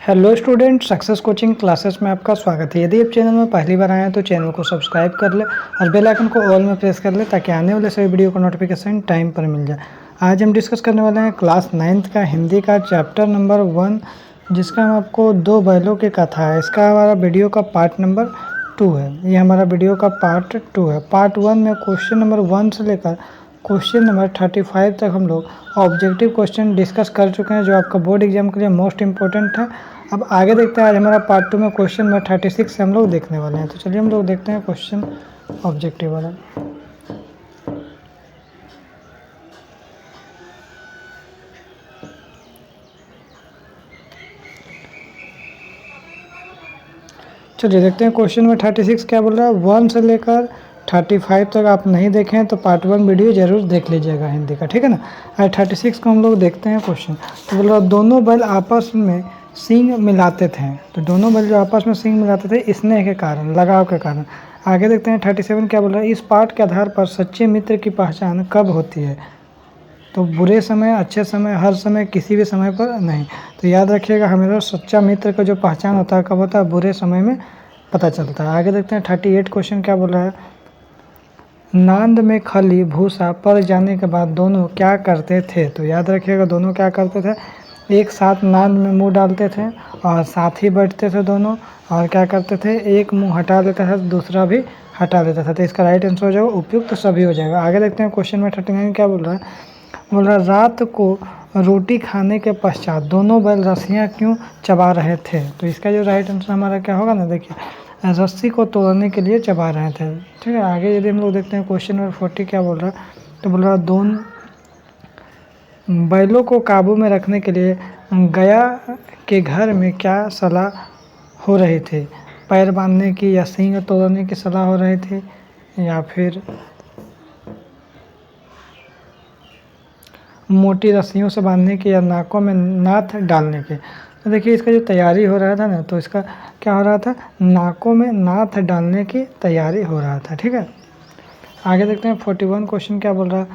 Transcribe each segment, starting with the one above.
Hello student, success coaching classes में आपका स्वागत है। यदि आप चैनल में पहली बार आए हैं तो चैनल को सब्सक्राइब कर ले और बेल आइकन को ऑल में प्रेस कर ले ताकि आने वाले सभी वीडियो का नोटिफिकेशन टाइम पर मिल जाए। आज हम डिस्कस करने वाले हैं क्लास 9th का हिंदी का चैप्टर नंबर 1, जिसका हम आपको दो बैलों की कथा है। इसका हमारा वीडियो का पार्ट नंबर 2 है। ये हमारा वीडियो का पार्ट 2 है। पार्ट 1 में क्वेश्चन नंबर 1 से लेकर क्वेश्चन नंबर 35 तक हम लोग ऑब्जेक्टिव क्वेश्चन डिस्कस कर चुके हैं, जो आपका बोर्ड एग्जाम के लिए मोस्ट इंपॉर्टेंट है। अब आगे देखते हैं। आज हमारा पार्ट 2 में क्वेश्चन नंबर 36 से हम लोग देखने वाले हैं। तो चलिए हम लोग देखते हैं क्वेश्चन ऑब्जेक्टिव वाला। चलिए देखते हैं क्वेश्चन नंबर 36 क्या बोल रहा है। 1 से लेकर 35 तक आप नहीं देखें तो पार्ट 1 वीडियो जरूर देख लीजिएगा हिंदी का, ठीक है ना। आज 36 को हम लोग देखते हैं क्वेश्चन। तो बोल रहा है दोनों बैल आपस में सींग मिलाते थे। तो दोनों बैल जो आपस में सींग मिलाते थे स्नेह के कारण, लगाव के कारण। आगे देखते हैं 37 क्या बोल रहा है। इस पाठ के आधार पर सच्चे मित्र की पहचान कब होती है? तो बुरे समय, अच्छे समय, हर समय, किसी भी समय पर नहीं। तो याद रखिएगा, हमेशा सच्चा मित्र का जो पहचान होता है कब होता है? बुरे समय में पता चलता है। आगे देखते हैं 38 क्वेश्चन क्या बोल रहा है। नांद में खली भूसा पड़ जाने के बाद दोनों क्या करते थे? तो याद रखिएगा, दोनों क्या करते थे? एक साथ नांद में मुंह डालते थे और साथ ही बैठते थे दोनों, और क्या करते थे? एक मुंह हटा लेता था, दूसरा भी हटा देता था। तो इसका राइट आंसर हो जाएगा उपयुक्त सभी हो जाएगा। आगे देखते हैं क्वेश्चन में 39 क्या बोल रहा है। बोल रहा रात को रोटी खाने के पश्चात दोनों बैल रस्सियाँ क्यों चबा रहे थे? तो इसका जो राइट आंसर हमारा क्या होगा ना, देखिए, रस्सी को तोड़ने के लिए चबा रहे थे, ठीक है। आगे यदि हम लोग देखते हैं क्वेश्चन नंबर 40 क्या बोल रहा है। तो बोल रहा दोनों बैलों को काबू में रखने के लिए गया के घर में क्या सलाह हो रही थी? पैर बांधने की या सींग तोड़ने की सलाह हो रही थी, या फिर मोटी रस्सियों से बांधने की, या नाकों में नाथ डालने की? तो देखिए, इसका जो तैयारी हो रहा था ना, तो इसका क्या हो रहा था? नाकों में नाथ डालने की तैयारी हो रहा था, ठीक है। आगे देखते हैं 41 क्वेश्चन क्या बोल रहा है।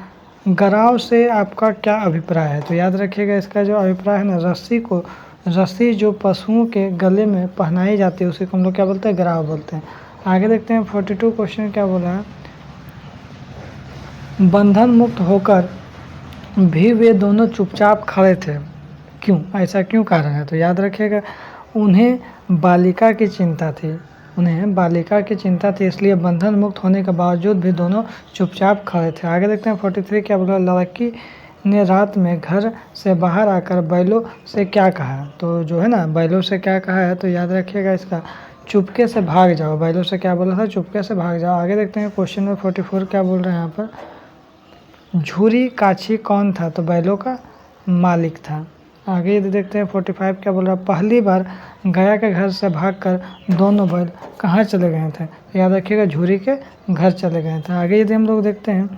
गराव से आपका क्या अभिप्राय है? तो याद रखिएगा, इसका जो अभिप्राय है ना, रस्सी जो पशुओं के गले में पहनाई जाती है उसी को हम लोग क्या बोलते हैं? गराव बोलते हैं। आगे देखते हैं 42 क्वेश्चन क्या बोल रहा है। बंधन मुक्त होकर भी वे दोनों चुपचाप खड़े थे, क्यों? ऐसा क्यों कारण है? तो याद रखिएगा, उन्हें बालिका की चिंता थी, इसलिए बंधन मुक्त होने के बावजूद भी दोनों चुपचाप खड़े थे। आगे देखते हैं 43 क्या बोला। लड़की ने रात में घर से बाहर आकर बैलों से क्या कहा? तो जो है ना, बैलों से क्या कहा है? तो याद रखिएगा, इसका चुपके से भाग जाओ। बैलों से क्या बोला था? चुपके से भाग जाओ। आगे देखते हैं क्वेश्चन नंबर 44 क्या बोल रहे हैं यहाँ पर। झूरी काछी कौन था? तो बैलों का मालिक था। आगे यदि देखते हैं 45 क्या बोल रहा है। पहली बार गया के घर से भागकर दोनों बैल कहाँ चले गए थे? याद रखिएगा, झूरी के घर चले गए थे। आगे यदि हम लोग देखते हैं,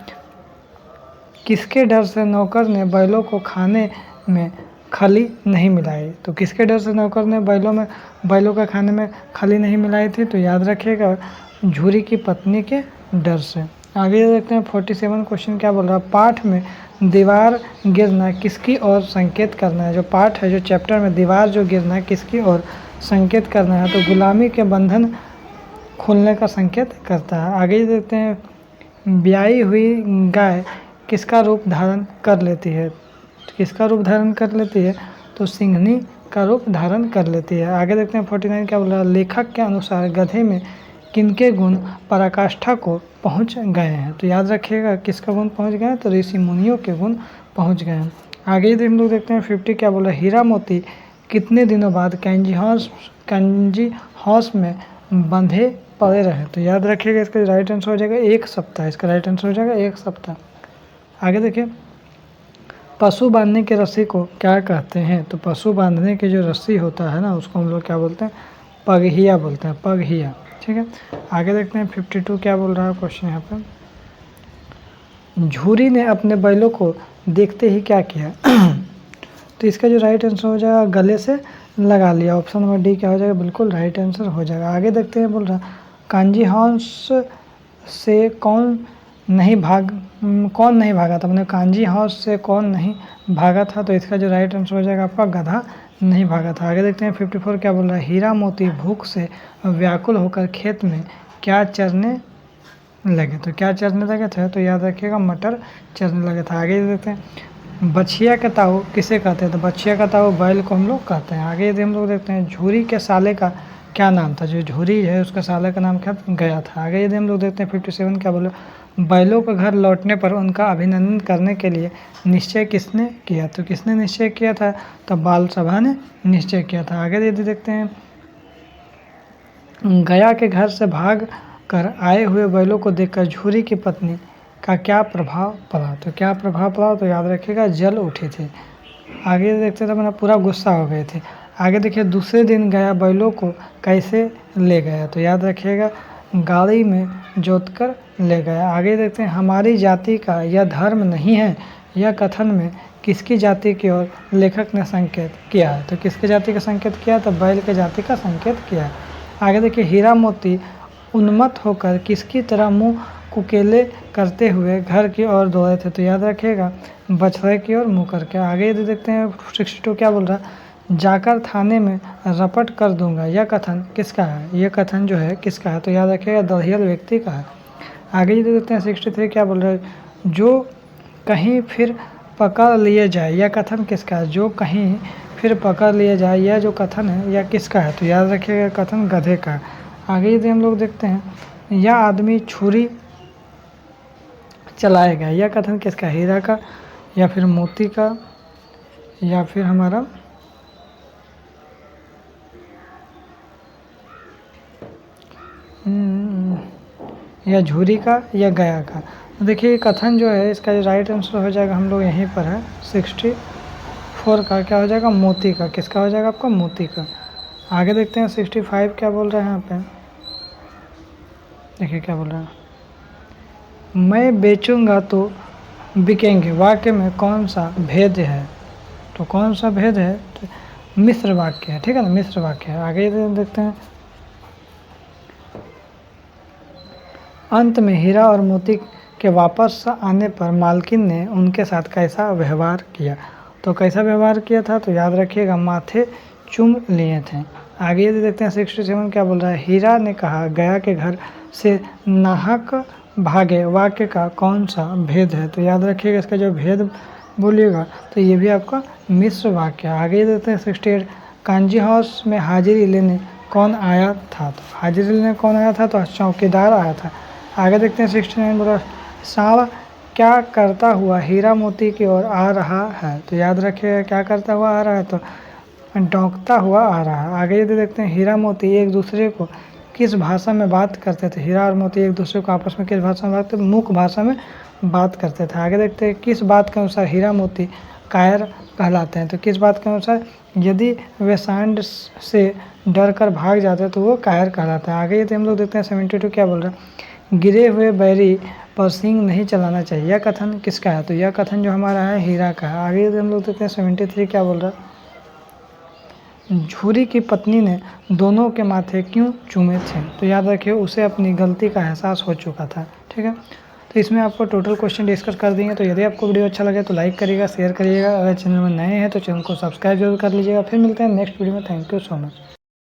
किसके डर से नौकर ने बैलों को खाने में खली नहीं मिलाई? तो किसके डर से नौकर ने बैलों का खाने में खली नहीं मिलाई थी? तो याद रखिएगा, झूरी की पत्नी के डर से। आगे देखते हैं 47 क्वेश्चन क्या बोल रहा है। पाठ में दीवार गिरना किसकी ओर संकेत करना है? जो पाठ है, जो चैप्टर में दीवार जो गिरना है किसकी ओर संकेत करना है? तो गुलामी के बंधन खुलने का संकेत करता है। आगे देखते हैं, ब्याई हुई गाय किसका रूप धारण कर लेती है? किसका रूप धारण कर लेती है? तो सिंघनी का रूप धारण कर लेती है। आगे देखते हैं 49 क्या बोल रहा है। लेखक के अनुसार गधे में किनके गुण पराकाष्ठा को पहुंच गए हैं? तो याद रखिएगा, किसका गुण पहुंच गए हैं? तो ऋषि मुनियों के गुण पहुंच गए हैं। आगे यदि हम लोग देखते हैं 50 क्या बोला। हीरा मोती कितने दिनों बाद कैंजी हाउस में बंधे पड़े रहे? तो याद रखिएगा, इसका राइट आंसर हो जाएगा 1 सप्ताह। इसका राइट आंसर हो जाएगा 1 सप्ताह। आगे देखिए, पशु बांधने की रस्सी को क्या कहते हैं? तो पशु बांधने की जो रस्सी होता है ना, उसको हम लोग क्या बोलते हैं? पगहिया बोलते हैं, पगहिया, ठीक है। आगे देखते हैं 52 क्या बोल रहा है क्वेश्चन यहाँ पर। झूरी ने अपने बैलों को देखते ही क्या किया? तो इसका जो राइट आंसर हो जाएगा, गले से लगा लिया। ऑप्शन नंबर डी क्या हो जाएगा? बिल्कुल राइट आंसर हो जाएगा। आगे देखते हैं, बोल रहा कांजी हाउस से कौन नहीं भागा था? मैंने कांजी हाउस से कौन नहीं भागा था? तो इसका जो राइट आंसर हो जाएगा आपका, गधा नहीं भागा था। आगे देखते हैं 54 क्या बोल रहा है, हीरा मोती भूख से व्याकुल होकर खेत में क्या चरने लगे। तो क्या चरने लगे थे, तो याद रखिएगा मटर चरने लगे थे। आगे देखते हैं बछिया का ताऊ किसे कहते हैं, तो बछिया का ताऊ बैल को हम लोग कहते हैं। आगे यदि हम लोग देखते हैं झूरी के साले का क्या नाम था, जो झूरी है उसका साले का नाम क्या गया था। आगे यदि हम लोग देखते हैं 57 क्या बोले, बैलों के घर लौटने पर उनका अभिनंदन करने के लिए निश्चय किसने किया, तो किसने निश्चय किया था, तो बाल सभा ने निश्चय किया था। आगे यदि देखते हैं गया के घर से भाग कर आए हुए बैलों को देखकर झूरी की पत्नी का क्या प्रभाव पड़ा, तो क्या प्रभाव पड़ा, तो याद रखिएगा जल उठी थी। आगे देखते थे मैंने पूरा गुस्सा हो गए थे। आगे देखिए दूसरे दिन गया बैलों को कैसे ले गया, तो याद रखिएगा गाड़ी में जोतकर ले गया। आगे देखते हैं हमारी जाति का यह धर्म नहीं है, यह कथन में किसकी जाति की ओर लेखक ने संकेत किया है, तो किसकी जाति का संकेत किया, तो बैल के जाति का संकेत किया है। आगे देखिए हीरा मोती उन्मत्त होकर किसकी तरह मुंह कुकेले करते हुए घर की ओर दौड़े थे, तो याद रखिएगा बछड़े की ओर मुँह करके। आगे यदि देखते हैं 62 क्या बोल रहा है, जाकर थाने में रपट कर दूंगा, यह कथन किसका है, यह कथन जो है किसका है, तो याद रखिएगा दरियल व्यक्ति का है। आगे यदि देखते हैं 63 क्या बोल रहा है, जो कहीं फिर पकड़ लिए जाए, यह कथन किसका है, जो कहीं फिर पकड़ लिया जाए, यह जो कथन है यह किसका है, तो याद रखिएगा कथन गधे का। आगे यदि हम लोग देखते हैं यह आदमी छुरी चलाएगा, यह कथन किसका, हीरा का या फिर मोती का या फिर हमारा या झूरी का या गया का। तो देखिए कथन जो है इसका जो राइट आंसर हो जाएगा हम लोग यहीं पर है 64 का क्या हो जाएगा, मोती का। किसका हो जाएगा आपका, मोती का। आगे देखते हैं 65 क्या बोल रहे हैं यहाँ पे, देखिए क्या बोल रहा है, मैं बेचूंगा तो बिकेंगे, वाक्य में कौन सा भेद है, तो कौन सा भेद है, तो मिश्र वाक्य है, ठीक है ना, मिश्र वाक्य है। आगे देखते हैं अंत में हीरा और मोती के वापस आने पर मालकिन ने उनके साथ कैसा व्यवहार किया, तो कैसा व्यवहार किया था, तो याद रखिएगा माथे चूम लिए थे। आगे यदि देखते हैं 67 क्या बोल रहा है, हीरा ने कहा गया के घर से नाहक भागे, वाक्य का कौन सा भेद है, तो याद रखिएगा इसका जो भेद बोलिएगा तो ये भी आपका मिश्र वाक्य। आगे देखते हैं 68 कांजी हाउस में हाजिरी लेने कौन आया था, तो हाजिरी लेने कौन आया था, तो चौकीदार आया था। आगे देखते हैं 69 बोला सांड क्या करता हुआ हीरा मोती की ओर आ रहा है, तो याद रखिएगा क्या करता हुआ आ रहा है, तो डौंकता हुआ आ रहा है। आगे यदि देखते हैं हीरा मोती एक दूसरे को किस भाषा में बात करते थे, हीरा और मोती एक दूसरे को आपस में किस भाषा में बात करते, मुख्य भाषा में बात करते थे। आगे देखते हैं किस बात के अनुसार हीरा मोती कायर कहलाते हैं, तो किस बात के अनुसार, यदि वे सांड से डर कर भाग जाते हैं तो वो कायर कहलाता है। आगे यदि हम लोग देखते हैं 72 क्या बोल रहा है, गिरे हुए बैरी पर सींग नहीं चलाना चाहिए, यह कथन किसका है, तो यह कथन जो हमारा है हीरा का है। आगे यदि हम लोग देखते हैं 73 क्या बोल रहा है, झूरी की पत्नी ने दोनों के माथे क्यों चूमे थे, तो याद रखिए उसे अपनी गलती का एहसास हो चुका था, ठीक है। तो इसमें आपको टोटल क्वेश्चन डिस्कस कर देंगे। तो यदि आपको वीडियो अच्छा लगे तो लाइक करिएगा, शेयर करिएगा, अगर चैनल में नए हैं तो चैनल को सब्सक्राइब जरूर कर लीजिएगा। फिर मिलते हैं नेक्स्ट वीडियो में। Thank you so much.